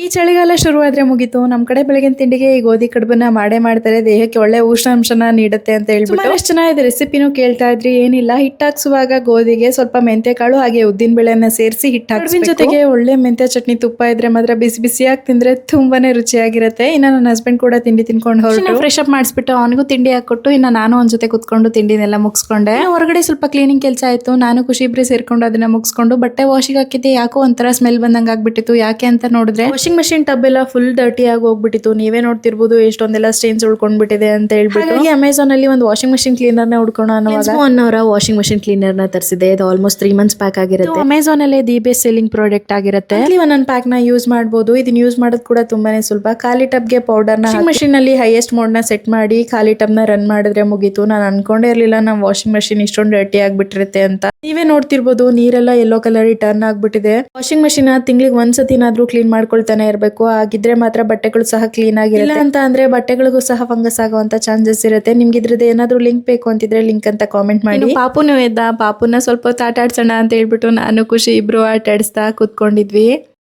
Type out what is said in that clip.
ಈ ಚಳಿಗಾಲ ಶುರುವಾದ್ರೆ ಮುಗೀತು. ನಮ್ಮ ಕಡೆ ಬೆಳಗಿನ ತಿಂಡಿಗೆ ಈ ಗೋಧಿ ಕಡುಬನ್ನ ಮಾಡೇ ಮಾಡ್ತಾರೆ. ದೇಹಕ್ಕೆ ಒಳ್ಳೆ ಉಷ್ಣಾಂಶನ ನೀಡುತ್ತೆ ಅಂತ ಹೇಳ್ಬಿಟ್ಟು ಎಷ್ಟು ಚೆನ್ನಾಗಿದೆ ರೆಸಿಪಿನೂ ಕೇಳ್ತಾ ಇದ್ರಿ. ಏನಿಲ್ಲ, ಹಿಟ್ಟಾಕ್ಸುವಾಗ ಗೋಧಿಗೆ ಸ್ವಲ್ಪ ಮೆಂತ್ಯ ಕಾಳು ಹಾಗೆ ಉದ್ದಿನ ಬೇಳೆನ ಸೇರಿಸಿ ಹಿಟ್ಟಾಕ್ಸ್ಬೇಕು. ಜೊತೆಗೆ ಒಳ್ಳೆ ಮೆಂತ್ಯ ಚಟ್ನಿ ತುಪ್ಪ ಇದ್ರೆ ಮಾತ್ರ ಬಿಸಿ ಬಿಸಿಯಾಗಿ ತಿಂದ್ರೆ ತುಂಬಾನೇ ರುಚಿಯಾಗಿರುತ್ತೆ. ಇನ್ನ ನನ್ನ ಹಸ್ಬೆಂಡ್ ಕೂಡ ತಿಂಡಿ ತಿನ್ಕೊಂಡು ಹೊರಟು ಫ್ರೆಶ್ ಅಪ್ ಮಾಡಿಸ್ಬಿಟ್ಟು ಅವನಿಗೂ ತಿಂಡಿ ಹಾಕೊಟ್ಟು ಇನ್ನ ನಾನು ಅವನ ಜೊತೆ ಕುತ್ಕೊಂಡು ತಿಂಡಿನೆಲ್ಲ ಮುಗಿಸ್ಕೊಂಡೆ. ಹೊರಗಡೆ ಸ್ವಲ್ಪ ಕ್ಲೀನಿಂಗ್ ಕೆಲಸ ಆಯ್ತು. ನಾನು ಖುಷಿ ಇಬ್ರೆ ಸೇರ್ಕೊಂಡು ಅದನ್ನ ಮುಗಿಸ್ಕೊಂಡು ಬಟ್ಟೆ ವಾಷಿಗೆ ಹಾಕಿದ್ದೆ. ಯಾಕೋ ಒಂಥರ ಸ್ಮೆಲ್ ಬಂದಂಗ ಆಗ್ಬಿಟ್ಟಿತ್ತು. ಯಾಕೆ ಅಂತ ನೋಡಿದ್ರೆ ವಾಷಿಂಗ್ ಮಷಿನ್ ಟಬ್ ಎಲ್ಲ ಫುಲ್ ಡರ್ಟಿ ಆಗಿ ಹೋಗ್ಬಿಟ್ಟಿತ್ತು. ನೀವೇ ನೋಡ್ತಿರ್ಬೋದು ಎಷ್ಟೊಂದೆಲ್ಲ ಸ್ಟೇನ್ಸ್ ಉಳ್ಕೊಂಡ್ಬಿಟ್ಟಿದೆ ಅಂತ ಹೇಳ್ಬಿಟ್ಟು ಅಮೆಝಾನ್ ಅಲ್ಲಿ ಒಂದು ವಾಷಿಂಗ್ ಮಷಿನ್ ಕ್ಲೀನರ್ ನ ಹುಡ್ಕೋಣ ಅನ್ನೋವಾಗ ವಾಷಿಂಗ್ ಮಷಿನ್ ಕ್ಲೀನರ್ ನ ತರಿಸಿದೆ. ಇದು ಆಲ್ಮೋಸ್ಟ್ 3 months ಪ್ಯಾಕ್ ಆಗಿರುತ್ತೆ. ಅಮೆಝಾನ್ ಅಲ್ಲಿ ದಿ ಬೆಸ್ಟ್ ಸೆಲ್ಲಿಂಗ್ ಪ್ರಾಡಕ್ಟ್ ಆಗಿರುತ್ತೆ. ಇಲ್ಲಿ ಒಂದೊಂದು ಪ್ಯಾಕ್ ನ ಯೂಸ್ ಮಾಡಬಹುದು. ಇದನ್ನ ಯೂಸ್ ಮಾಡೋದು ಕೂಡ ತುಂಬಾನೇ ಸುಲಭ. ಖಾಲಿ ಟಬ್ ಗೆ ಪೌಡರ್ ನ ವಾಷಿಂಗ್ ಮಷಿನ್ ಅಲ್ಲಿ ಹೈಯೆಸ್ಟ್ ಮೋಡ್ ನ ಸೆಟ್ ಮಾಡಿ ಖಾಲಿ ಟಬ್ ನ ರನ್ ಮಾಡಿದ್ರೆ ಮುಗೀತು. ನಾನು ಅನ್ಕೊಂಡೇ ಇರ್ಲಿಲ್ಲ ನಮ್ಮ ವಾಷಿಂಗ್ ಮಷಿನ್ ಇಷ್ಟೊಂದು ಡರ್ಟಿ ಆಗ್ಬಿಟ್ಟಿರುತ್ತೆ ಅಂತ. ನೀವೇ ನೋಡ್ತಿರ್ಬೋದು ನೀರೆಲ್ಲ ಯೆಲ್ಲೋ ಕಲರ್ ಟರ್ನ್ ಆಗ್ಬಿಟ್ಟಿದೆ. ವಾಷಿಂಗ್ ಮಷಿನ್ ತಿಂಗಳಿಗೆ ಒಂದ್ಸತಿನಾದ್ರೂ ಕ್ಲೀನ್ ಮಾಡ್ಕೊಳ್ತಾನೆ ಇರಬೇಕು. ಆಗಿದ್ರೆ ಮಾತ್ರ ಬಟ್ಟೆಗಳು ಸಹ ಕ್ಲೀನ್ ಆಗಿರುತ್ತೆ. ಅಂತ ಅಂದ್ರೆ ಬಟ್ಟೆಗಳಿಗೂ ಸಹ ಫಂಗಸ್ ಆಗುವಂತ ಚಾನ್ಸಸ್ ಇರುತ್ತೆ. ನಿಮ್ಗೆ ಇದ್ರದ್ದು ಏನಾದ್ರೂ ಲಿಂಕ್ ಬೇಕು ಅಂತಿದ್ರೆ ಲಿಂಕ್ ಅಂತ ಕಾಮೆಂಟ್ ಮಾಡಿ. ಪಾಪುನು ಎದ್ದ, ಪಾಪುನ ಸ್ವಲ್ಪ ಹೊತ್ತು ಆಟ ಆಡ್ಸೋಣ ಅಂತ ಹೇಳ್ಬಿಟ್ಟು ನಾನು ಖುಷಿ ಇಬ್ರು ಆಟ ಆಡಿಸ್ತಾ ಕೂತ್ಕೊಂಡಿದ್ವಿ.